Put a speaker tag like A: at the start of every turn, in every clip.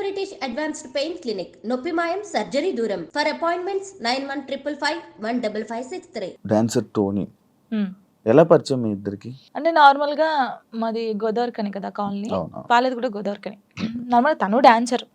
A: British advanced pain clinic, నొప్పి మాయం, surgery దూరం. For appointments 9155556563.
B: డాన్సర్ టోనీ ఎలా పరిచయం మీ ఇద్దరికి?
C: అంటే నార్మల్గా మాది గోదావరికని కదా కాలనీ,
B: అవును.
C: వాళ్ళది కూడా గోదావరికని. నార్మల్ తను డాన్సర్,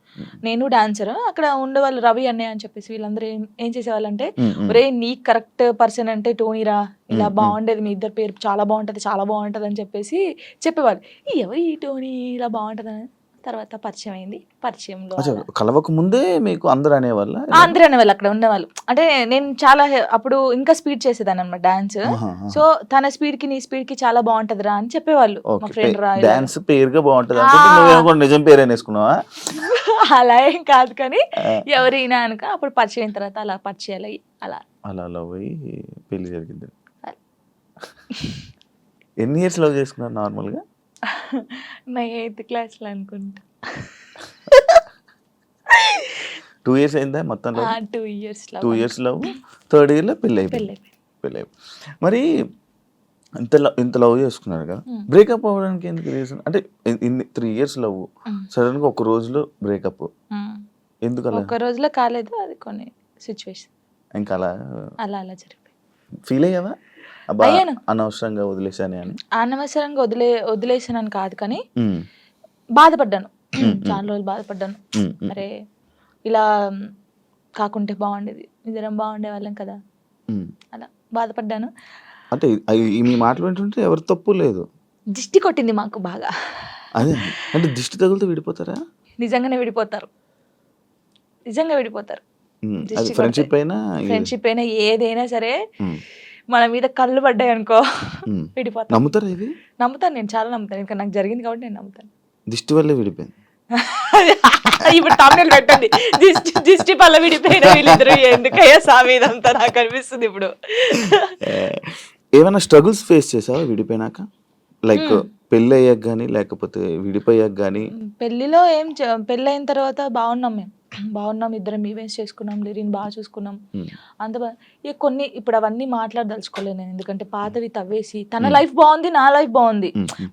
C: నేను డాన్సర్. అక్కడ ఉండేవాళ్ళు రవి అన్నయ్య అని చెప్పేసి వీళ్ళందరూ ఏం చేసేవాళ్ళంటే, ఒరే నీ కరెక్ట్ పర్సన్ అంటే టోనీరా, ఇలా బాగుండేది మీ ఇద్దరు పేరు చాలా బాగుంటది అని చెప్పేసి చెప్పేవాళ్ళు. ఎవరు ఈ టోనీ ఇలా బాగుంటది అని తర్వాత పరిచయం అయింది. పరిచయంలో
B: కలవక ముందే మీకు అందరు అనేవాళ్ళ?
C: అందరూ అనేవాళ్ళు అక్కడ ఉండేవాళ్ళు. అంటే నేను చాలా అప్పుడు ఇంకా స్పీడ్ చేసేదాన్ని అనమాట డాన్స్. సో తన స్పీడ్ కి నీ స్పీడ్ కి చాలా బాగుంటదిరా అని చెప్పేవాళ్ళు. మా ఫ్రెండ్ రా
B: డాన్స్ పేరుగా బాగుంటది అంటే నిజం పేరు అనేసుకున్నావా?
C: అలా ఏం కాదు కానీ ఎవరైనా అనుక అప్పుడు పరిచయం అయిన తర్వాత అలా పరిచయాలు అయ్యి అలా
B: అలా పోయి పెళ్లి జరిగింది. ఎన్ని ఇయర్స్ లవ్ చేసుకున్నారు నార్మల్గా?
C: నా 8th క్లాస్లో అనుకుంటా.
B: 2 years అయిందా మొత్తం?
C: 2 years
B: 2 years love, 3rd year లో పెళ్ళి అయిపోయింది. మరి ఇంత లవ్ చేసుకున్నారు కదా, బ్రేకప్ అవ్వడానికి ఎందుకు రీజన్? అంటే 3 years లవ్, సడన్ గా ఒక రోజులో బ్రేకప్ ఎందుకు? అలా
C: ఒక రోజులో కాలేదు, అది కొన్ని సిచ్యువేషన్
B: ఇంకా అలా
C: జరిగిపోయింది.
B: ఫీల్ అయ్యావా అనవసరంగా వదిలేసాను అని?
C: అనవసరంగా వదిలేసానని కాదు కానీ బాధపడ్డాను. చాలా రోజులు బాధపడ్డాను. అరే ఇలా కాకుంటే బాగుండేది, ఇద్దరం బాగుండే వాళ్ళం కదా, అలా బాధపడ్డాను.
B: అంటే మీ మాటలు వింటుంటే ఎవరి తప్పు లేదు.
C: దిష్టి కొట్టింది మాకు బాగా.
B: అదే అంటే దిష్టి తగులుతూ విడిపోతారా?
C: నిజంగా విడిపోతారు.
B: ఫ్రెండ్షిప్
C: అయినా ఏదైనా సరే మన మీద కళ్ళు పడ్డాయి అనుకో విడిపోతాను.
B: నమ్ముతారా ఇది?
C: నమ్ముతాను, నేను చాలా నమ్ముతాను. ఇంకా నాకు జరిగింది కాబట్టి నేను నమ్ముతాను.
B: దిష్టి వల్లే విడిపోయింది.
C: ఇప్పుడు తమిళ పెట్టండి, దిష్టి వల్ల విడిపోయిన వీళ్ళిద్దరు ఎందుకయ్యా సామి ఇదంతా నాకు అనిపిస్తుంది ఇప్పుడు.
B: ఏమైనా స్ట్రగుల్స్ ఫేస్ చేసావా విడిపోయినాక? లైక్ పెళ్ళి అయ్యాక కానీ లేకపోతే విడిపోయాక కానీ?
C: పెళ్లిలో పెళ్ళి అయిన తర్వాత బాగున్నాం, ఇద్దరం ఈవెంట్స్ చేసుకున్నాం, లిరిని బాగా చూసుకున్నాం, అంత కొన్ని ఇప్పుడు అవన్నీ మాట్లాడదలుచుకోలేదు నేను. ఎందుకంటే పాతవి తవ్వేసి తన లైఫ్ బాగుంది, నా లైఫ్ బాగుంది,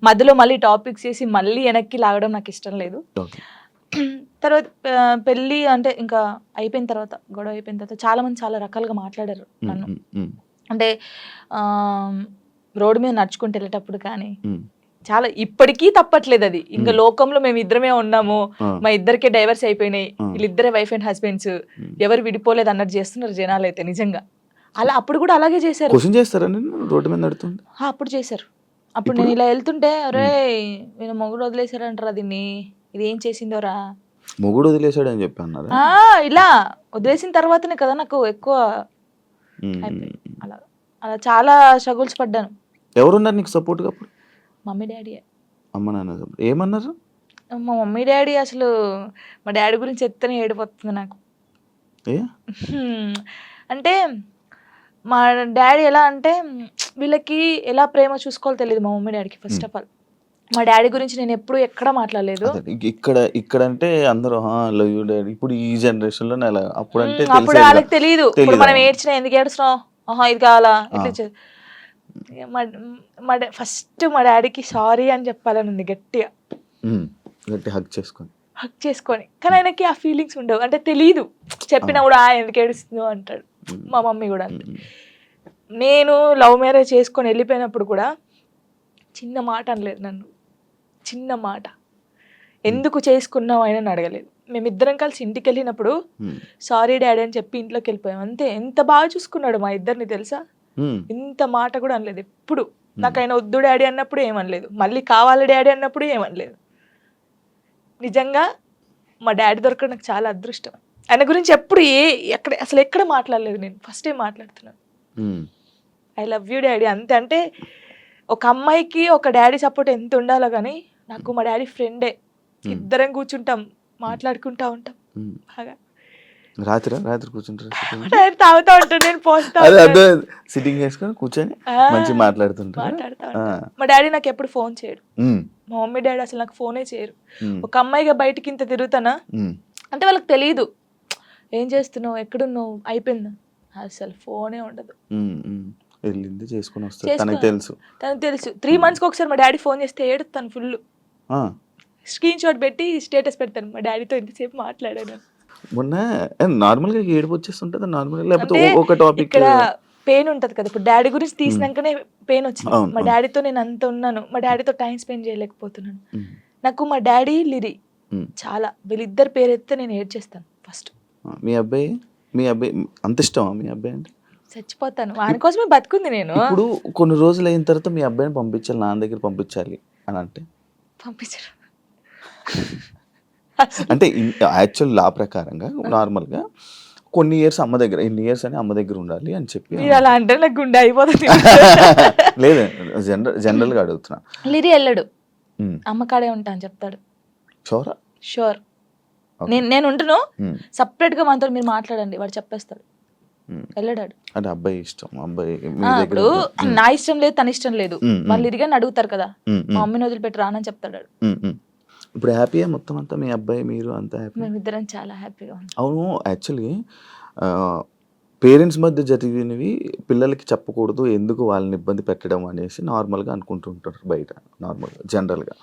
C: మధ్యలో మళ్ళీ టాపిక్స్ చేసి మళ్ళీ వెనక్కి లాగడం నాకు ఇష్టం లేదు. తర్వాత పెళ్ళి అంటే ఇంకా అయిపోయిన తర్వాత, గొడవ అయిపోయిన తర్వాత చాలా మంది చాలా రకాలుగా మాట్లాడారు నన్ను. అంటే రోడ్డు మీద నడుచుకుంటూ వెళ్ళేటప్పుడు కానీ చాలా, ఇప్పటికీ తప్పట్లేదు అది. ఇంకా లోకంలో మేము ఇద్దరమే ఉన్నాము, మా ఇద్దరికే డైవర్స్ అయిపోయినాయి, వీళ్ళిద్దరే వైఫ్ అండ్ హస్బెండ్స్, ఎవరు విడిపోలేదు అన్నట్టు చేస్తున్నారు జనాలు అయితే. నిజంగా అలా అప్పుడు కూడా అలాగే చేశారు.
B: రోడ్డు మీద నడుతుంటే
C: అప్పుడు చేశారు. అప్పుడు నేను ఇలా వెళ్తుంటే, అరే నేను మొగుడు వదిలేశారంటారా దీన్ని, ఇది ఏం చేసిందోరా,
B: మొగుడు వదిలేశాడు అని చెప్పి అన్నారు.
C: ఇలా వదిలేసిన తర్వాతనే కదా నాకు ఎక్కువ అలా అలా చాలా స్ట్రగుల్స్ పడ్డాను.
B: ఎవరున్నారు నీకు సపోర్ట్ గా అప్పుడు?
C: Mummy daddy.
B: అమ్మ నాన్న ఏమన్నారు?
C: మా మమ్మీ డాడీ అసలు, మా డాడీ గురించి చెప్తేనే ఏడిపోతుంది నాకు. అంటే మా డాడీ ఎలా అంటే, వీళ్ళకి ఎలా ప్రేమ చూసుకోవాలో తెలియదు మా మమ్మీ డాడీకి. ఫస్ట్ ఆఫ్ ఆల్ మా డాడీ గురించి నేను ఎప్పుడు ఎక్కడ మాట్లాడలేదు.
B: ఇక్కడ అంటే అందరూ లవ్ యూ డాడీ, ఇప్పుడు ఈ జనరేషన్ లో అప్పుడు
C: వాళ్ళకి తెలియదు. ఇప్పుడు మనం ఏడ్చినా ఎందుకు ఏడుస్తున్నావు, ఇది కావాలా, ఇట్లా ఫస్ట్ మా డాడీకి సారీ అని చెప్పాలని ఉంది గట్టిగా,
B: హక్ చేసుకొని.
C: కానీ ఆయనకి ఆ ఫీలింగ్స్ ఉండవు, అంటే తెలియదు. చెప్పినా కూడా ఎందుకు ఏడుస్తుందో అంటాడు. మా మమ్మీ కూడా అంతే. నేను లవ్ మ్యారేజ్ చేసుకొని వెళ్ళిపోయినప్పుడు కూడా చిన్న మాట అనలేదు నన్ను, చిన్న మాట. ఎందుకు చేసుకున్నావు ఆయన అడగలేదు. మేమిద్దరం కలిసి ఇంటికి వెళ్ళినప్పుడు సారీ డాడీ అని చెప్పి ఇంట్లోకి వెళ్ళిపోయాం అంతే. ఎంత బాగా చూసుకున్నాడు మా ఇద్దరిని తెలుసా, ఇంత మాట కూడా అనలేదు ఎప్పుడు. నాకు ఆయన వద్దు డాడీ అన్నప్పుడు ఏమనలేదు, మళ్ళీ కావాలి డాడీ అన్నప్పుడు ఏమనలేదు. నిజంగా మా డాడీ దొరకడం నాకు చాలా అదృష్టం. ఆయన గురించి ఎప్పుడు ఎక్కడ మాట్లాడలేదు నేను, ఫస్ట్ టైం మాట్లాడుతున్నాను. ఐ లవ్ యూ డాడీ అంతే. అంటే ఒక అమ్మాయికి ఒక డాడీ సపోర్ట్ ఎంత ఉండాలో కానీ నాకు మా డాడీ ఫ్రెండే. ఇద్దరం కూర్చుంటాం, మాట్లాడుకుంటా ఉంటాం బాగా.
B: రాత్రి కూర్చుంటారు,
C: తాగుతా ఉంటాను, నేను పోస్తా
B: సిట్టింగ్ చేసుకొని కూర్చొని మంచి మాట్లాడుతా.
C: మా డాడీ నాకు ఎప్పుడు ఫోన్ చేయడు, మా మమ్మీ డాడీ అసలు నాకు ఫోనే చేయరు. ఒక అమ్మాయిగా బయటకి ఇంత తిరుగుతానా అంటే వాళ్ళకి తెలియదు ఏం చేస్తున్నావు, ఎక్కడున్నావు, అయిపోయిందా, అసలు ఫోనే ఉండదు.
B: తనకు తెలుసు
C: 3 months ఒకసారి మా డాడీ ఫోన్ చేస్తే ఏడుస్తాను ఫుల్. స్క్రీన్ షాట్ పెట్టి స్టేటస్ పెడతాను, మా డాడీతో ఇంతసేపు మాట్లాడాను.
B: మొన్న నార్మల్గా ఏడుపు వచ్చేస్తుంటుంది నార్మల్గా, లేకపోతే
C: అంటే
B: ఒక టాపిక్
C: ఇక్కడ పెయిన్ ఉంటది కదా, ఇప్పుడు డాడీ గురించి తీసినాకనే పెయిన్ వచ్చింది.
B: అవును,
C: మా
B: అవును.
C: డాడీతో నేను అంత ఉన్నాను, మా డాడీతో టైం స్పెండ్ చేయలేకపోతున్నాను. నాకు మా డాడీ లిరి చాలా, వీళ్ళిద్దరు పేరు ఎత్తే నేను ఏడ్చేస్తాను ఫస్ట్.
B: మీ అబ్బాయి అంత ఇష్టమా మీ అబ్బాయి అంటే?
C: చచ్చిపోతాను, వాని కోసమే బతుకుంది నేను.
B: ఇప్పుడు కొన్ని రోజులు అయిన తర్వాత మీ అబ్బాయిని పంపించాలి, నాన్న దగ్గర పంపించాలి అని అంటే
C: పంపించరు.
B: అంటే యాక్చువల్ లా ప్రకారంగా నార్మల్గా కొన్ని ఇయర్స్ అమ్మ దగ్గర, ఇన్ని ఇయర్స్ అని అమ్మ దగ్గర ఉండాలి అని చెప్పి.
C: మీరు అలా అంటే నాకు గుండె అయిపోతుంది.
B: లేదు, జనరల్గా అడుగుతున్నా.
C: లిరి వెళ్ళడు, అమ్మ కాడే ఉంటా అని చెప్తాడు.
B: షోరా?
C: షూర్. నేను ఉంటును, సపరేట్ గా మనతో మీరు మాట్లాడండి, వాడు చెప్పేస్తాడు. వెళ్ళడాడు.
B: అంటే అబ్బాయి ఇష్టం, అబ్బాయి
C: ఇప్పుడు నా ఇష్టం లేదు, తన ఇష్టం లేదు, వాళ్ళు ఇరిగాని అడుగుతారు కదా, మా మమ్మీని వదిలిపెట్టి రానని చెప్తాడు.
B: ఇప్పుడు హ్యాపీయా మొత్తం అంతా, మీ అబ్బాయి మీరు అంతా హ్యాపీ?
C: మేమిద్దరం చాలా హ్యాపీగా ఉన్నాం.
B: అవును, యాక్చువల్లీ పేరెంట్స్ మధ్య జరిగినవి పిల్లలకి చెప్పకూడదు, ఎందుకు వాళ్ళని ఇబ్బంది పెట్టడం అనేసి నార్మల్గా అనుకుంటుంటారు బయట, నార్మల్గా జనరల్గా.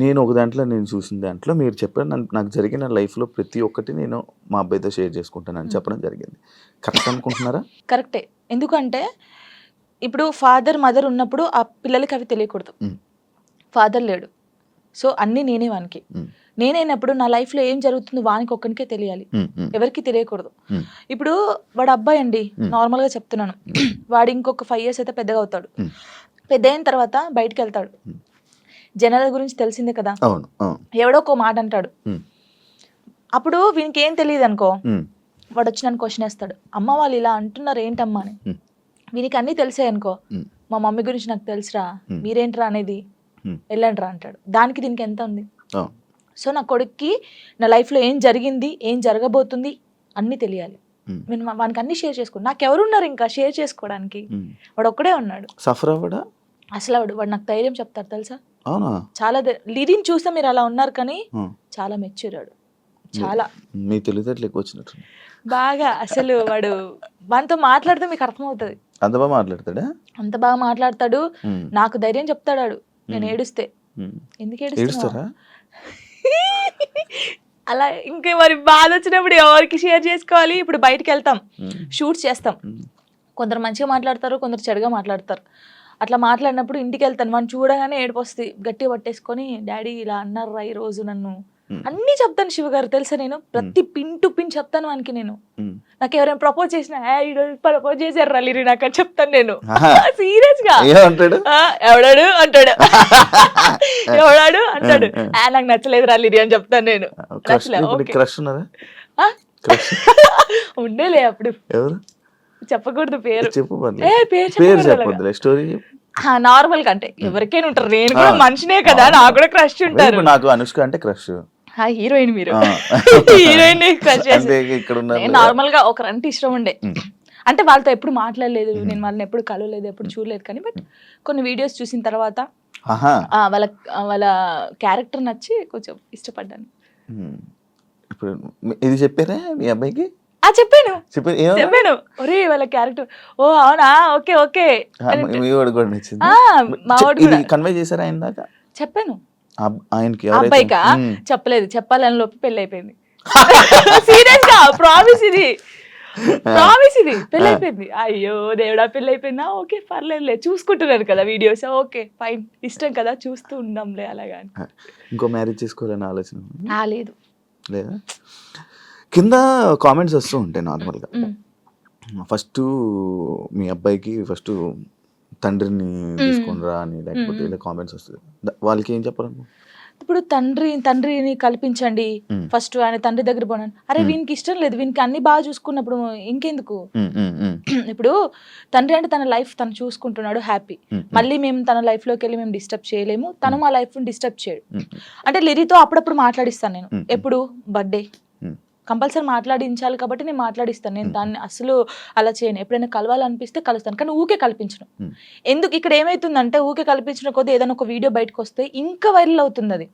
B: నేను ఒక దాంట్లో నేను చూసిన దాంట్లో మీరు చెప్పారు, నాకు జరిగిన లైఫ్లో ప్రతి ఒక్కటి నేను మా అబ్బాయితో షేర్ చేసుకుంటానని చెప్పడం జరిగింది. కరెక్ట్ అనుకుంటున్నారా?
C: కరెక్టే. ఎందుకంటే ఇప్పుడు ఫాదర్ మదర్ ఉన్నప్పుడు ఆ పిల్లలకి అవి తెలియకూడదు. ఫాదర్ లేడు, సో అన్నీ నేనే వానికి. నేనైనప్పుడు నా లైఫ్లో ఏం జరుగుతుందో వానికి ఒక్కనికే తెలియాలి, ఎవరికి తెలియకూడదు. ఇప్పుడు వాడు అబ్బాయి అండి, నార్మల్గా చెప్తున్నాను, వాడు ఇంకొక 5 years అయితే పెద్దగా అవుతాడు. పెద్ద అయిన తర్వాత బయటికి వెళ్తాడు, జనాల గురించి తెలిసిందే కదా, ఎవడో ఒక మాట అంటాడు. అప్పుడు వీనికి ఏం తెలియదు అనుకో, వాడు వచ్చి నన్ను క్వశ్చన్ వేస్తాడు, అమ్మ వాళ్ళు ఇలా అంటున్నారు ఏంటమ్మా అని. వీనికి అన్నీ తెలిసాయి అనుకో, మా మమ్మీ గురించి నాకు తెలుసురా, మీరేంట్రా అనేది, వెళ్ళండి రా అంటాడు. దానికి దీనికి ఎంత ఉంది? సో నా కొడుక్కి నా లైఫ్లో ఏం జరిగింది, ఏం జరగబోతుంది అన్నీ తెలియాలి. నేను వానికి అన్ని షేర్ చేసుకో, నాకెవరున్నారు ఇంకా షేర్ చేసుకోవడానికి, వాడు ఒక్కడే ఉన్నాడు.
B: సఫర్ అవ్వడా
C: అసలు వాడు నాకు ధైర్యం చెప్తారు తెలుసా.
B: అవునా?
C: చాలా లిరిని చూస్తే మీరు అలా ఉన్నారు కానీ చాలా మెచ్యూరాడు, చాలా.
B: మీ తెలివితేటలు ఎక్కువ వచ్చినట్టు
C: బాగా. అసలు వాడు వానితో మాట్లాడితే మీకు అర్థమవుతుంది.
B: అంత బాగా మాట్లాడతాడా?
C: అంత బాగా మాట్లాడతాడు, నాకు ధైర్యం చెప్తాడు. నేను ఏడుస్తే, ఎందుకు ఏడుస్తారా అలా, ఇంకా మరి బాధ వచ్చినప్పుడు ఎవరికి షేర్ చేసుకోవాలి. ఇప్పుడు బయటికి వెళ్తాం, షూట్స్ చేస్తాం, కొందరు మంచిగా మాట్లాడతారు, కొందరు చెడుగా మాట్లాడతారు. అట్లా మాట్లాడినప్పుడు ఇంటికి వెళ్తాను, వాడిని చూడగానే ఏడుపు వస్తుంది, గట్టిగా పట్టేసుకొని డాడీ ఇలా అన్నారా ఈ రోజు నన్ను, అన్నీ చెప్తాను శివ గారు తెలుసా. నేను ప్రతి పిన్ టు పిన్ చెప్తాను వానికి. నేను నాకు ఎవరైనా ప్రపోజ్ చేసినా, ప్రపోజ్ చేశారు రలీరి నాకు అని చెప్తాను నేను, సీరియస్ గా. ఎవడాడు అంటాడు, ఎవడాడు అంటాడు, నాకు నచ్చలేదు రలీరి అని చెప్తాను నేను. ఉండేలే అప్పుడు, చెప్పకూడదు పేరు, నార్మల్ గా అంటే ఎవరికైనా ఉంటారు, నేను కూడా మనిషినే కదా, నాకు కూడా క్రష్ ఉంటారు.
B: నాకు అనుష్క అంటే క్రష్,
C: హీరోయిన్ మీరు హీరోయిన్ క్రష్ చేసి. నార్మల్ గా ఒకరంటే ఇష్టం ఉండే, అంటే వాళ్ళతో ఎప్పుడు మాట్లాడలేదు, నేను వాళ్ళని ఎప్పుడు కలవలేదు, ఎప్పుడు చూడలేదు. కానీ బట్ కొన్ని వీడియోస్ చూసిన తర్వాత వాళ్ళ క్యారెక్టర్ నచ్చి కొంచెం ఇష్టపడ్డాను.
B: ఇప్పుడు ఇది చెప్పారా మీ అబ్బాయికి?
C: చెప్పాను, ఒరే వాళ్ళ క్యారెక్టర్, ఓ అవునా, ఓకే ఓకే.
B: కన్వే చేశారా ఆయన దాకా?
C: చెప్పాను
B: ఆయనకి.
C: అబ్బాయికా చెప్పలేదు, చెప్పాలని లోపు పెళ్లి అయిపోయింది. సీరియస్ గా ప్రామిస్ ఇది, పెళ్లి అయిపోయింది. అయ్యో దేవుడా, పెళ్లి అయిపోయిందా, ఓకే పర్లేదులే, చూసుకుంటున్నారు కదా వీడియోస్, ఓకే ఫైన్, ఇష్టం కదా చూస్తూ ఉందాంలే అలాగా.
B: ఇంకో మ్యారేజ్ చేసుకోవాలని ఆలోచన
C: లేదు
B: లేదా? కింద కామెంట్స్ వస్తూ ఉంటాయి నార్మల్గా. ఫస్ట్ మీ అబ్బాయికి ఫస్ట్ తండ్రిని తీసుకునిరా అని, లేకపోతే ఇలా కామెంట్స్ వస్తుంది, వాళ్ళకి ఏం చెప్పాలను?
C: ఇప్పుడు తండ్రిని కల్పించండి, ఫస్ట్ ఆయన తండ్రి దగ్గర పోనాను. అరే వీనికి ఇష్టం లేదు, వీనికి అన్ని బాగా చూసుకున్నప్పుడు ఇంకెందుకు. ఇప్పుడు తండ్రి అంటే తన లైఫ్ తను చూసుకుంటున్నాడు, హ్యాపీ. మళ్ళీ మేము తన లైఫ్ లోకి వెళ్ళి మేము డిస్టర్బ్ చేయలేము, తను మా లైఫ్ డిస్టర్బ్ చేయడు. అంటే లిరితో అప్పుడప్పుడు మాట్లాడిస్తాను నేను, ఎప్పుడు బర్త్డే కంపల్సరీ మాట్లాడించాలి కాబట్టి నేను మాట్లాడిస్తాను. నేను దాన్ని అసలు అలా చేయను, ఎప్పుడైనా కలవాలనిపిస్తే కలుస్తాను, కానీ ఊకే కల్పించను. ఎందుకు ఇక్కడ ఏమైతుందంటే, ఊకే కల్పించిన కొద్దీ ఏదైనా ఒక వీడియో బయటకు వస్తే ఇంకా వైరల్ అవుతుంది. అది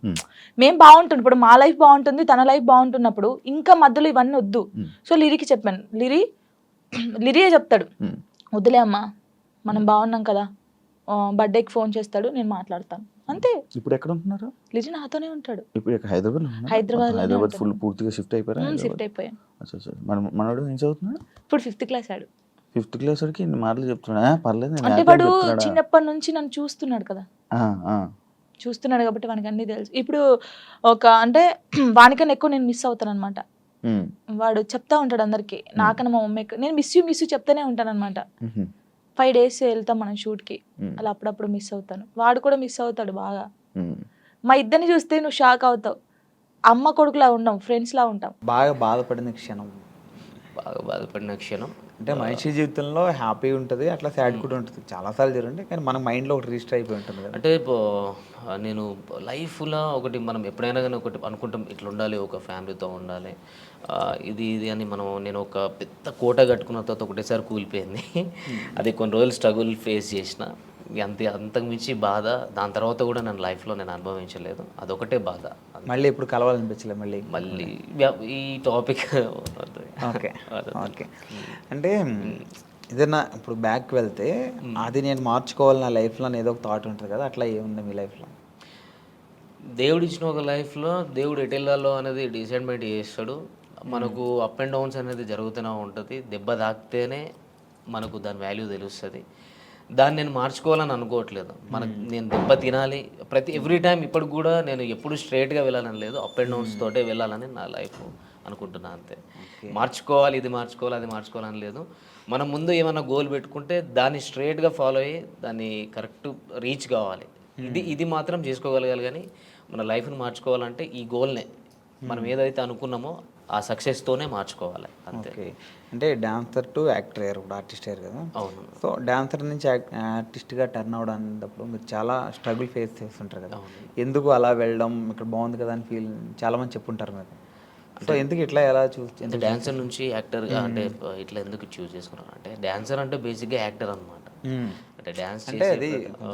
C: మేము బాగుంటుంది, ఇప్పుడు మా లైఫ్ బాగుంటుంది, తన లైఫ్ బాగుంటున్నప్పుడు ఇంకా మధ్యలో ఇవన్నీ వద్దు. సో లిరికి చెప్పాను, లిరియే చెప్తాడు, వద్దులే అమ్మా మనం బాగున్నాం కదా, బర్త్డేకి ఫోన్ చేస్తాడు, నేను మాట్లాడతాను అంతే.
B: ఇప్పుడు ఎక్కడ ఉంటున్నారు?
C: లిజి నాతోనే ఉంటాడు.
B: ఇప్పుడు హైదరాబాద్ హైదరాబాద్ ఫుల్ పూర్తిగా షిఫ్ట్ అయిపోయారా?
C: షిఫ్ట్ అయిపోయాం.
B: మనోడు ఏం చదువుతున్నాడు
C: ఇప్పుడు 5th క్లాస్ ఆడు.
B: 5th క్లాస్ వాడికి ఇన్ని మాటలు చెప్తున్నా పర్లేదు నేను
C: అంటే
B: happy
C: వాడు
B: అని చెప్తున్నాడా?
C: చిన్నప్పటి నుంచి నన్ను చూస్తున్నాడు కదా,
B: ఆ, ఆ.
C: చూస్తున్నాడు కాబట్టి వానికి అన్ని తెలుసు. ఇప్పుడు ఒక అంటే వానికన్నా ఎక్కువ నేను మిస్ అవుతాను అనమాట.
B: ఉమ్,
C: వాడు చెప్తా ఉంటాడు అందరికి, నాకన్నా మా మమ్మీకి నేను మిస్ యూ చెప్తానే ఉంటాను అనమాట.
B: ఉహు,
C: 5 days వెళ్తాం మనం షూట్కి,
B: ఉమ్,
C: అలా అప్పుడప్పుడు మిస్ అవుతాను. వాడు కూడా మిస్ అవుతాడు బాగా.
B: ఉమ్.
C: మా ఇద్దరిని చూస్తే నువ్వు షాక్ అవుతావు. అమ్మ కొడుకులా ఉండం, ఫ్రెండ్స్ లా ఉంటాం.
D: బాగా బాధపడిన క్షణం
E: బాగా బాధపడిన క్షణం
D: అంటే మనిషి జీవితంలో హ్యాపీ ఉంటుంది, అట్లా సాడ్ కూడా ఉంటుంది, చాలాసార్లు జరుగుతుంది. కానీ మన మైండ్లో ఒకటి రిజిస్టర్ అయిపోయి ఉంటుంది కదా.
E: అంటే నేను లైఫ్లో ఒకటి మనం ఎప్పుడైనా కానీ ఒకటి అనుకుంటాం, ఇట్లా ఉండాలి, ఒక ఫ్యామిలీతో ఉండాలి, ఇది ఇది అని నేను ఒక పెద్ద కోట కట్టుకున్న తర్వాత ఒకటేసారి కూలిపోయింది. అది కొన్ని రోజులు స్ట్రగుల్ ఫేస్ చేసిన, అంతకు మించి బాధ దాని తర్వాత కూడా నేను లైఫ్లో అనుభవించలేదు. అదొకటే బాధ.
D: మళ్ళీ ఇప్పుడు కలవాలనిపించలే మళ్ళీ
E: ఈ టాపిక్
D: ఓకే ఓకే. అంటే ఏదైనా ఇప్పుడు బ్యాక్ వెళ్తే అది నేను మార్చుకోవాలి నా లైఫ్లో అని ఏదో ఒక థాట్ ఉంటుంది కదా, అట్లా ఏముంది మీ లైఫ్లో?
E: దేవుడు ఇచ్చిన ఒక లైఫ్లో దేవుడు ఎటు వెళ్ళాలో అనేది డిసైడ్మెంట్ చేస్తాడు. మనకు అప్ అండ్ డౌన్స్ అనేది జరుగుతూనే ఉంటుంది. దెబ్బ తాకితేనే మనకు దాని వాల్యూ తెలుస్తుంది. దాన్ని నేను మార్చుకోవాలని అనుకోవట్లేదు. నేను దెబ్బ తినాలి ఎవ్రీ టైం. ఇప్పుడు కూడా నేను ఎప్పుడు స్ట్రైట్గా వెళ్ళాలని లేదు, అప్ అండ్ డౌన్స్ తోటే వెళ్ళాలని నా లైఫ్ అనుకుంటున్నాను అంతే. మార్చుకోవాలి, ఇది మార్చుకోవాలి, అది మార్చుకోవాలని లేదు. మనం ముందు ఏమైనా గోల్ పెట్టుకుంటే దాన్ని స్ట్రైట్గా ఫాలో అయ్యి దాన్ని కరెక్ట్ రీచ్ కావాలి. ఇది మాత్రం చేసుకోగలగాలి. కానీ మన లైఫ్ని మార్చుకోవాలంటే ఈ గోల్నే మనం ఏదైతే అనుకున్నామో ఆ సక్సెస్తోనే మార్చుకోవాలి అంతే.
D: ఓకే. అంటే డాన్సర్ టు యాక్టర్ అయ్యారు, ఇప్పుడు ఆర్టిస్ట్ అయ్యారు కదా.
E: అవును.
D: సో డాన్సర్ నుంచి ఆర్టిస్ట్గా టర్న్ అవడానికి మీరు చాలా స్ట్రగుల్ ఫేస్ చేస్తుంటారు కదా. ఎందుకు అలా వెళ్ళడం, ఇక్కడ బాగుంది కదా అని ఫీల్ చాలామంది చెప్పుంటారు మీరు. సో ఎందుకు ఇట్లా ఎలా
E: అంటే డాన్సర్ నుంచి యాక్టర్గా అంటే ఇట్లా ఎందుకు చూస్ చేసుకున్నాను అంటే, డాన్సర్ అంటే బేసిక్గా యాక్టర్ అనమాట. అంటే డాన్స్
D: అంటే అది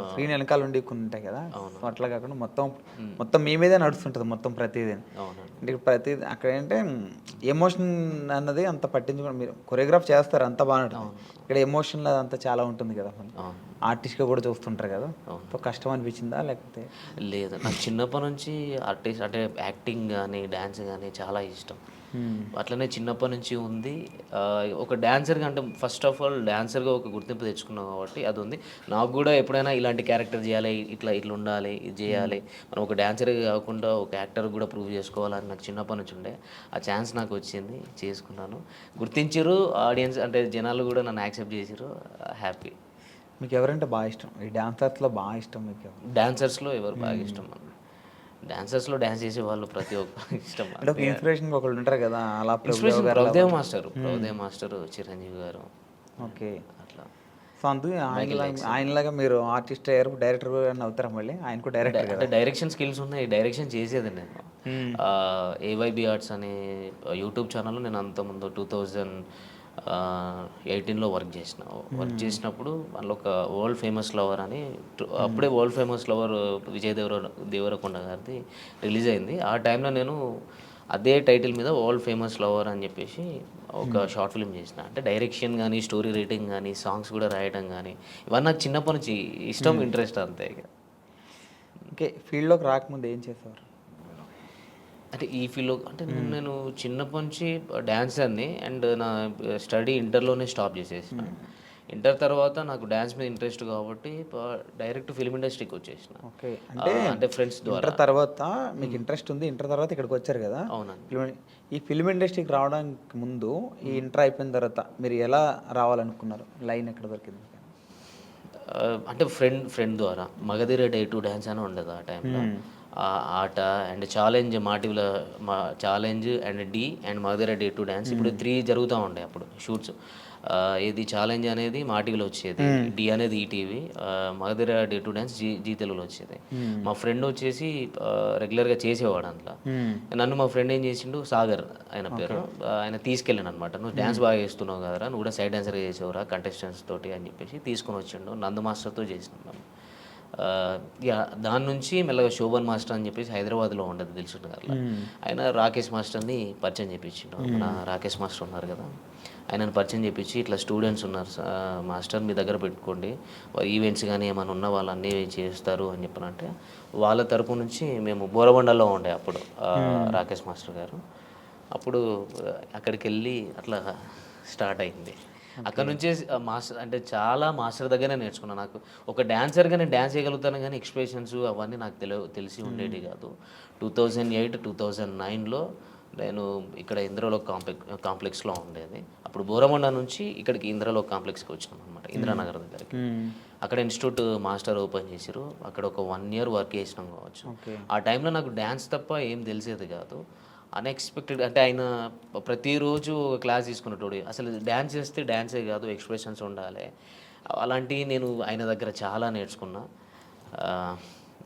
D: స్క్రీన్ వెనకాల ఉండి కొన్ని ఉంటాయి కదా, సో అట్లా కాకుండా మొత్తం మీ మీదే నడుస్తుంటుంది మొత్తం ప్రతిదీ. అంటే ప్రతిదీ అక్కడ ఏంటంటే ఎమోషన్ అన్నది అంత పట్టించుకోండి, మీరు కొరియోగ్రాఫ్ చేస్తారు అంత బాగా ఉంటుంది. ఇక్కడ ఎమోషన్ అదంతా చాలా ఉంటుంది కదా, ఆర్టిస్ట్గా కూడా చూస్తుంటారు కదా. సో కష్టం అనిపించిందా లేకపోతే?
E: లేదు, నాకు చిన్నప్పటి నుంచి ఆర్టిస్ట్ అంటే యాక్టింగ్ కానీ డ్యాన్స్ కానీ చాలా ఇష్టం. అట్లనే చిన్నప్పటి నుంచి ఉంది. ఒక డాన్సర్గా అంటే ఫస్ట్ ఆఫ్ ఆల్ డాన్సర్గా ఒక గుర్తింపు తెచ్చుకున్నాం కాబట్టి అది ఉంది. నాకు కూడా ఎప్పుడైనా ఇలాంటి క్యారెక్టర్ చేయాలి, ఇట్లా ఉండాలి, ఇది చేయాలి, మనం ఒక డాన్సర్గా కాకుండా ఒక యాక్టర్ కూడా ప్రూవ్ చేసుకోవాలని నాకు చిన్నప్పటి నుంచి ఉండే. ఆ ఛాన్స్ నాకు వచ్చింది, చేసుకున్నాను. గుర్తించారు ఆడియన్స్, అంటే జనాలు కూడా నన్ను యాక్సెప్ట్ చేసారు. హ్యాపీ.
D: మీకు ఎవరంటే బాగా ఇష్టం? ఈ డాన్సర్స్లో బాగా ఇష్టం మీకు?
E: డాన్సర్స్లో ఎవరు బాగా ఇష్టం? డాన్సర్స్లో డాన్స్ చేసే వాళ్ళు ప్రతి ఒక్కరు ఇష్టం.
D: అంటే ఒక ఇన్స్పిరేషన్ ఒకళ్ళు ఉంటారు కదా, అలా
E: ప్రభుదేవ్ మాస్టర్, చిరంజీవి గారు.
D: ఓకే. అట్లా. సో అందుకే ఆయనలాగా మీరు ఆర్టిస్ట్ అయ్యారు, డైరెక్టర్ అని అవుతారా మళ్ళీ? ఆయన కూడా డైరెక్టర్
E: అంటే డైరెక్షన్ స్కిల్స్ ఉన్నాయి, డైరెక్షన్ చేసేది నేను. ఏవైబి ఆర్ట్స్ అనే యూట్యూబ్ ఛానల్లో నేను అంతకుముందు 2018లో వర్క్ చేసినప్పుడు అందులో ఒక వరల్డ్ ఫేమస్ లవర్ అని, అప్పుడే world famous lover Vijay Deverakonda గారిది రిలీజ్ అయింది. ఆ టైంలో నేను అదే టైటిల్ మీద వరల్డ్ ఫేమస్ లవర్ అని చెప్పేసి ఒక షార్ట్ ఫిల్మ్ చేసిన. అంటే డైరెక్షన్ కానీ, స్టోరీ రైటింగ్ కానీ, సాంగ్స్ కూడా రాయడం కానీ, ఇవన్నీ నాకు చిన్నప్పటి నుంచి ఇష్టం, ఇంట్రెస్ట్ అంతే.
D: ఓకే. ఫీల్డ్లోకి రాకముందు ఏం చేసేవారు?
E: అంటే ఈ ఫీల్డ్లో అంటే నేను చిన్నప్పటి నుంచి డ్యాన్సర్ని, అండ్ నా స్టడీ ఇంటర్లోనే స్టాప్ చేసేసిన. ఇంటర్ తర్వాత నాకు డ్యాన్స్ మీద ఇంట్రెస్ట్ కాబట్టి డైరెక్ట్ ఫిల్మ్ ఇండస్ట్రీకి వచ్చేసిన.
D: ఓకే.
E: అంటే ఫ్రెండ్స్ ద్వారా.
D: ఇంటర్ తర్వాత మీకు ఇంట్రెస్ట్ ఉంది, ఇంటర్ తర్వాత ఇక్కడికి వచ్చారు కదా.
E: అవునండి.
D: ఈ ఫిల్మ్ ఇండస్ట్రీకి రావడానికి ముందు, ఈ ఇంటర్ అయిపోయిన తర్వాత మీరు ఎలా రావాలనుకున్నారు? లైన్ ఎక్కడ దొరికింది?
E: అంటే ఫ్రెండ్ ద్వారా మగధీర డే టు డ్యాన్స్ అని ఉండదు ఆ టైంలో. Aata and challenge, challenge and Dhee and Magadheera day to dance, ఇప్పుడు 3 జరుగుతూ ఉండే అప్పుడు షూట్స్. ఇది ఛాలెంజ్ అనేది మా టీవీలో వచ్చేది, డి అనేది ETV, Magadheera day to dance Zee తెలుగులో వచ్చేది. మా ఫ్రెండ్ వచ్చేసి రెగ్యులర్గా చేసేవాడు అందులో. నన్ను మా ఫ్రెండ్ ఏం చేసిండు, సాగర్ ఆయన పేరు, ఆయన తీసుకెళ్ళాను అనమాట. నువ్వు డ్యాన్స్ బాగా చేస్తున్నావు కదరా, నువ్వు కూడా సైడ్ డాన్సర్గా చేసేవరా కంటెస్టెంట్స్ తోటి అని చెప్పేసి తీసుకొని వచ్చిండు. నందు మాస్టర్తో చేసినాం. దాని నుంచి మెల్లగా శోభన్ మాస్టర్ అని చెప్పేసి హైదరాబాద్లో ఉండదు దిల్సుఖ్ నగర్లో, ఆయన రాకేష్ మాస్టర్ని పరిచయం చేయించిండు. మన రాకేష్ మాస్టర్ ఉన్నారు కదా, ఆయనను పరిచయం చేపించి ఇట్లా స్టూడెంట్స్ ఉన్నారు మాస్టర్ మీ దగ్గర పెట్టుకోండి, ఈవెంట్స్ కానీ ఏమైనా ఉన్న వాళ్ళు అన్నీ చేస్తారు అని చెప్పనంటే వాళ్ళ తరపు నుంచి మేము బోరబండలో ఉండే అప్పుడు రాకేష్ మాస్టర్ గారు. అప్పుడు అక్కడికి వెళ్ళి అట్లా స్టార్ట్ అయింది. అక్కడ నుంచే మాస్టర్ అంటే చాలా మాస్టర్ దగ్గరనే నేర్చుకున్నాను. నాకు ఒక డాన్సర్గా నేను డ్యాన్స్ చేయగలుగుతాను కానీ ఎక్స్ప్రెషన్స్ అవన్నీ నాకు తెలిసి ఉండేవి కాదు. 2008, 2009లో నేను ఇక్కడ ఇంద్రలోక్ కాంప్లెక్స్లో ఉండేది. అప్పుడు బోరమండ నుంచి ఇక్కడికి ఇంద్రలోక్ కాంప్లెక్స్కి వచ్చినాం అనమాట, ఇంద్రానగర్ దగ్గరికి. అక్కడ ఇన్స్టిట్యూట్ మాస్టర్ ఓపెన్ చేసిరు. అక్కడ ఒక 1 year వర్క్ చేసినాం కావచ్చు. ఆ టైంలో నాకు డ్యాన్స్ తప్ప ఏం తెలిసేది కాదు. అన్ఎక్స్పెక్టెడ్ అంటే ఆయన ప్రతిరోజు క్లాస్ తీసుకునేటోడు. అసలు డ్యాన్స్ చేస్తే డ్యాన్సే కాదు, ఎక్స్ప్రెషన్స్ ఉండాలి. అలాంటివి నేను ఆయన దగ్గర చాలా నేర్చుకున్నా.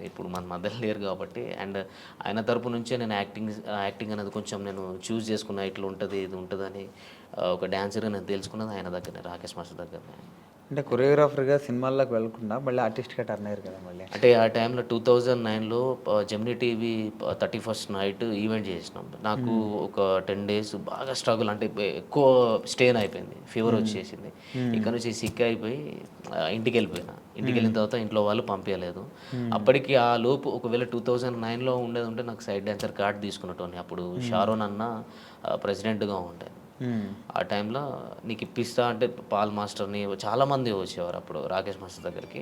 E: ఇప్పుడు మన మధ్యలో లేరు కాబట్టి, అండ్ ఆయన తరపు నుంచే నేను యాక్టింగ్ అనేది కొంచెం నేను చూస్ చేసుకున్నా. ఇట్లా ఉంటుంది ఇది ఉంటుందని ఒక డాన్సర్గా నేను తెలుసుకున్నది ఆయన దగ్గరనే, రాకేష్ మాస్టర్ దగ్గరనే.
D: అంటే కొరియోగ్రాఫర్గా సినిమాల్లోకి వెళ్ళకుండా మళ్ళీ ఆర్టిస్ట్గా టర్న్ అయ్యారు కదా మళ్ళీ.
E: అంటే ఆ టైంలో 2009లో Gemini TV 31st night event చేసినాం. నాకు ఒక 10 days బాగా స్ట్రగుల్, అంటే ఎక్కువ స్టెయిన్ అయిపోయింది, ఫీవర్ వచ్చేసింది. ఇక్కడ నుంచి సిక్ అయిపోయి ఇంటికి వెళ్ళిపోయినా. ఇంటికి వెళ్ళిన తర్వాత ఇంట్లో వాళ్ళు పంపించలేదు. అప్పటికి ఆ లోపు ఒకవేళ 2009లో ఉండేది ఉంటే నాకు సైడ్ డాన్సర్ కార్డ్ తీసుకున్నట్టు. అప్పుడు షారోన్ అన్న ప్రెసిడెంట్గా ఉండే. ఆ టైంలో నీకు ఇప్పిస్తా అంటే పాల్ మాస్టర్ని చాలామంది వచ్చేవారు అప్పుడు రాకేష్ మాస్టర్ దగ్గరికి.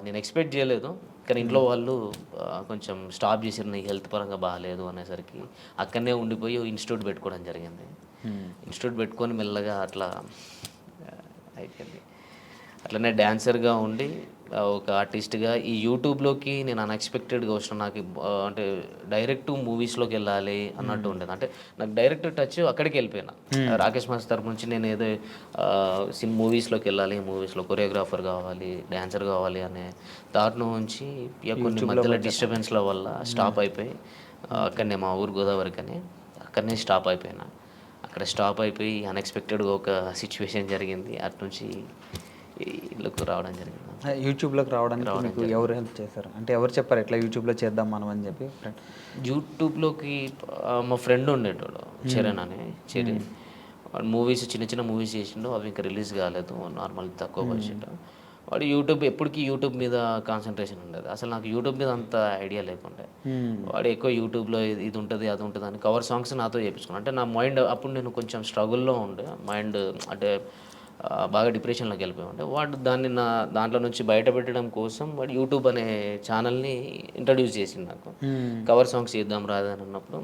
E: నేను ఎక్స్పెక్ట్ చేయలేదు, కానీ ఇంట్లో వాళ్ళు కొంచెం స్టాప్ చేసారు, నీకు హెల్త్ పరంగా బాగాలేదు అనేసరికి అక్కడనే ఉండిపోయి ఇన్స్టిట్యూట్ పెట్టుకోవడం జరిగింది. ఇన్స్టిట్యూట్ పెట్టుకొని మెల్లగా అట్లా అయిపోయింది. అట్లనే డాన్సర్గా ఉండి ఒక ఆర్టిస్ట్గా ఈ యూట్యూబ్లోకి నేను అన్ఎక్స్పెక్టెడ్గా వచ్చిన. నాకు అంటే డైరెక్ట్ మూవీస్లోకి వెళ్ళాలి అన్నట్టు ఉండేది. అంటే నాకు డైరెక్ట్ టచ్ అక్కడికి వెళ్ళిపోయినా. రాకేష్ మాస్టర్ తరపు నుంచి నేను ఏదో మూవీస్లోకి వెళ్ళాలి, మూవీస్లో కొరియోగ్రాఫర్ కావాలి, డాన్సర్ కావాలి అనే థాట్ నుంచి కొన్ని మధ్యలో డిస్టర్బెన్స్ల వల్ల స్టాప్ అయిపోయి అక్కడనే మా ఊరు గోదావరికి అని అక్కడనే స్టాప్ అయిపోయినా. అక్కడ స్టాప్ అయిపోయి అన్ఎక్స్పెక్టెడ్గా ఒక సిచ్యువేషన్ జరిగింది. అటు నుంచి ఇళ్ళకు రావడం జరిగింది.
D: యూట్యూబ్లోకి రావడానికి మీకు ఎవరు హెల్ప్ చేశారు? అంటే ఎవరు చెప్పారు ఎట్లా యూట్యూబ్లో చేద్దాం మనం అని చెప్పి?
E: యూట్యూబ్లోకి మా ఫ్రెండ్ ఉండేటోడు, చరణ్ అని. వాడు మూవీస్ చిన్న చిన్న మూవీస్ చేసిండు, అవి ఇంకా రిలీజ్ కాలేదు, నార్మల్ తక్కువ బడ్జెట్. వాడు ఎప్పటికీ యూట్యూబ్ మీద కాన్సన్ట్రేషన్ ఉండేది. అసలు నాకు యూట్యూబ్ మీద అంత ఐడియా లేకుండే. వాడు ఎక్కువ యూట్యూబ్లో ఇది ఉంటుంది అది ఉంటుంది అని కవర్ సాంగ్స్ నాతో చేయించుకున్నాను. అంటే నా మైండ్ అప్పుడు నేను కొంచెం స్ట్రగుల్లో ఉండే, మైండ్ అంటే బాగా డిప్రెషన్లోకి వెళ్ళిపోయి ఉండే. వాడు దాంట్లో నుంచి బయటపెట్టడం కోసం వాడు యూట్యూబ్ అనే ఛానల్ని ఇంట్రడ్యూస్ చేసింది నాకు. కవర్ సాంగ్స్ చేద్దాం రాదని అన్నప్పుడు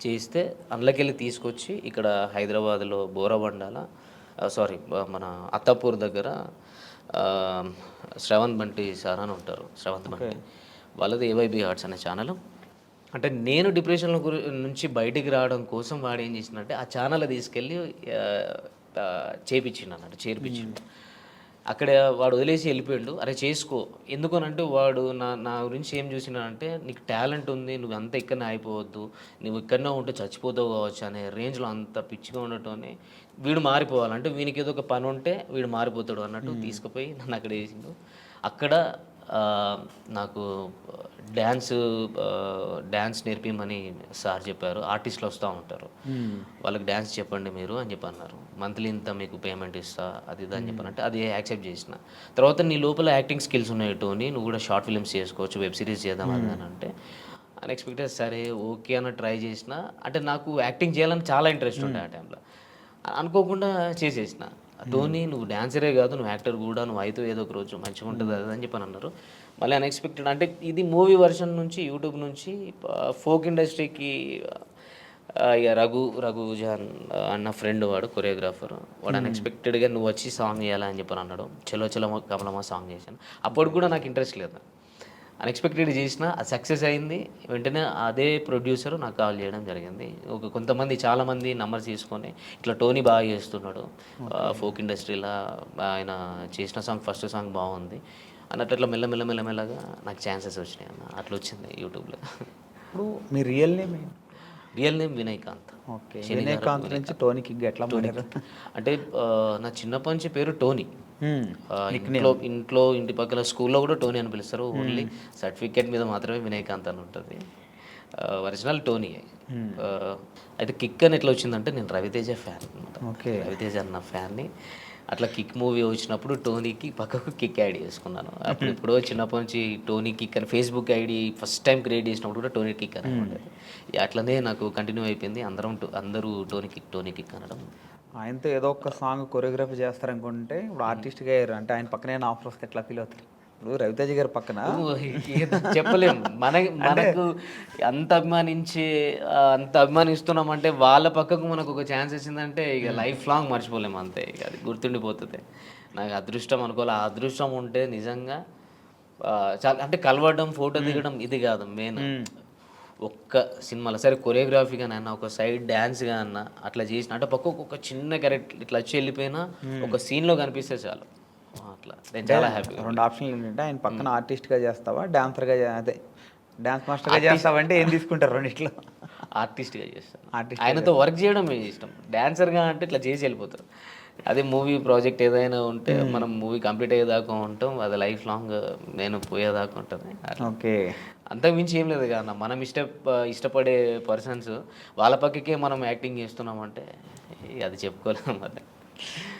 E: చేస్తే అందులోకెళ్ళి తీసుకొచ్చి ఇక్కడ హైదరాబాద్లో బోరబండాల మన అత్తాపూర్ దగ్గర శ్రవంత్ బంటి సార్ అని ఉంటారు. శ్రవంత్ బంటి వాళ్ళది ఏవైబీ ఆర్ట్స్ అనే ఛానల్. అంటే నేను డిప్రెషన్లో నుంచి బయటికి రావడం కోసం వాడు ఏం చేసిందంటే ఆ ఛానల్ తీసుకెళ్ళి చేర్పించిండు. అక్కడ వాడు వదిలేసి వెళ్ళిపోయాడు. అరే చేసుకో, ఎందుకనంటే వాడు నా గురించి ఏం చూసినాడంటే నీకు టాలెంట్ ఉంది, నువ్వు అంతా ఇక్కడనే అయిపోవద్దు, నువ్వు ఇక్కడనే ఉంటే చచ్చిపోతావు కావచ్చు అనే రేంజ్లో అంత పిచ్చిగా ఉండటంనే వీడు మారిపోవాలంటే వీనికి ఏదో ఒక పని ఉంటే వీడు మారిపోతాడు అన్నట్టు తీసుకుపోయి నన్ను అక్కడ వేసిండు. అక్కడ నాకు డ్యాన్స్ నేర్పిమని సార్ చెప్పారు. ఆర్టిస్టులు వస్తూ ఉంటారు, వాళ్ళకి డ్యాన్స్ చెప్పండి మీరు అని చెప్పి అన్నారు. మంత్లీ ఇంత మీకు పేమెంట్ ఇస్తా అది ఇది అని చెప్పానంటే అది యాక్సెప్ట్ చేసిన. తర్వాత నీ లోపల యాక్టింగ్ స్కిల్స్ ఉన్నాయి టోనీ, నువ్వు కూడా షార్ట్ ఫిల్మ్స్ చేసుకోవచ్చు, వెబ్ సిరీస్ చేద్దాం అది అని అంటే అన్ఎక్స్పెక్టెడ్ సరే ఓకే అన్న ట్రై చేసిన. అంటే నాకు యాక్టింగ్ చేయాలని చాలా ఇంట్రెస్ట్ ఉండే ఆ టైంలో. అనుకోకుండా చేసేసిన. టోనీ నువ్వు డాన్సరే కాదు, నువ్వు యాక్టర్ కూడా, నువ్వు అయితే ఏదో ఒక రోజు మంచిగా ఉంటుంది అది అని చెప్పని అన్నారు. మళ్ళీ అన్ఎక్స్పెక్టెడ్ అంటే ఇది మూవీ వర్షన్ నుంచి యూట్యూబ్ నుంచి ఫోక్ ఇండస్ట్రీకి ఇక రఘుజాన్ అన్న ఫ్రెండ్ వాడు కొరియోగ్రాఫర్. వాడు అన్ఎక్స్పెక్టెడ్గా నువ్వు వచ్చి సాంగ్ చేయాలని చెప్పని అన్నాడు. చలో చలో కమలమ్మ సాంగ్ చేశాను. అప్పుడు కూడా నాకు ఇంట్రెస్ట్ లేదు, అన్ఎక్స్పెక్టెడ్ చేసిన, అది సక్సెస్ అయింది. వెంటనే అదే ప్రొడ్యూసర్ నాకు కాల్ చేయడం జరిగింది. చాలామంది నంబర్స్ తీసుకొని ఇట్లా టోనీ బాగా చేస్తున్నాడు ఫోక్ ఇండస్ట్రీలో, ఆయన చేసిన సాంగ్ ఫస్ట్ సాంగ్ బాగుంది అన్నట్టు అట్లా మెల్లమెల్లగా నాకు ఛాన్సెస్ వచ్చినాయి అన్న. అట్లా వచ్చింది యూట్యూబ్లో.
D: ఇప్పుడు మీ real name
E: Vinayakanth.
D: Okay, Vinayakanth నుంచి టోనీకి ఎట్లా మారారు?
E: అంటే నా చిన్నప్పటి నుంచి పేరు టోనీ. ఇంటి పక్కల స్కూల్లో కూడా టోనీ అని పిలుస్తారు. ఓన్లీ సర్టిఫికేట్ మీద మాత్రమే వినయకాంత్ అని ఉంటుంది. Original Tony. అయితే కిక్ అని ఎట్లా వచ్చిందంటే నేను రవితేజ ఫ్యాన్ అనమాట.
D: ఓకే.
E: రవితేజ అన్న ఫ్యాన్ని. అట్లా కిక్ మూవీ వచ్చినప్పుడు టోనీకి పక్కకు కిక్ యాడ్ చేసుకున్నాను. అప్పుడు ఎప్పుడో చిన్నప్పటి నుంచి టోనీ కిక్ అని Facebook ID first time create చేసినప్పుడు కూడా టోనీ కిక్ అని ఉండేది. అట్లనే నాకు కంటిన్యూ అయిపోయింది. అందరూ టోనీ కిక్ అనడం.
D: ఆయనతో ఏదో ఒక సాంగ్ కొరియోగ్రఫీ చేస్తారనుకుంటే ఇప్పుడు ఆర్టిస్ట్గా అయ్యారు అంటే ఆయన పక్కనే ఆఫర్ వస్తే ఎట్లా ఫీల్ అవుతారు? ఇప్పుడు రవితేజ గారి పక్కన
E: చెప్పలేము. మనకు అంత అభిమానిస్తున్నామంటే వాళ్ళ పక్కకు మనకు ఒక ఛాన్స్ వచ్చిందంటే ఇక లైఫ్ లాంగ్ మర్చిపోలేము అంతే. ఇక అది గుర్తుండిపోతుంది. నాకు అదృష్టం అనుకోవాలి. ఆ అదృష్టం ఉంటే నిజంగా చాలా అంటే కలవడం, ఫోటో దిగడం ఇది కాదు మెయిన్. ఒక్క సినిమాలో సరే కొరియోగ్రఫీగా అన్న ఒక సైడ్ డ్యాన్స్గా అన్న అట్లా చేసిన అంటే పక్కకు ఒక చిన్న క్యారెక్టర్ ఇట్లా వచ్చి వెళ్ళిపోయినా ఒక సీన్లో కనిపిస్తే చాలు. అట్లా నేను చాలా హ్యాపీ.
D: 2 ఆప్షన్లు ఏంటంటే ఆయన పక్కన ఆర్టిస్ట్గా చేస్తావా, డాన్సర్గా అదే డాన్స్ మాస్టర్గా చేస్తావా అంటే ఏం తీసుకుంటారు రెండిట్లో?
E: ఆర్టిస్ట్గా చేస్తాను. ఆయనతో వర్క్ చేయడం ఇష్టం. డాన్సర్గా అంటే ఇట్లా చేసి వెళ్ళిపోతారు. అదే మూవీ ప్రాజెక్ట్ ఏదైనా ఉంటే మనం మూవీ కంప్లీట్ అయ్యేదాకా ఉంటాం. అది లైఫ్ లాంగ్ నేను పోయేదాకా ఉంటుంది.
D: ఓకే.
E: అంతకు మించి ఏం లేదు కదా. మనం ఇష్టపడే పర్సన్స్ వాళ్ళ పక్కకే మనం యాక్టింగ్ చేస్తున్నామంటే అది చెప్పుకోలేము. మరి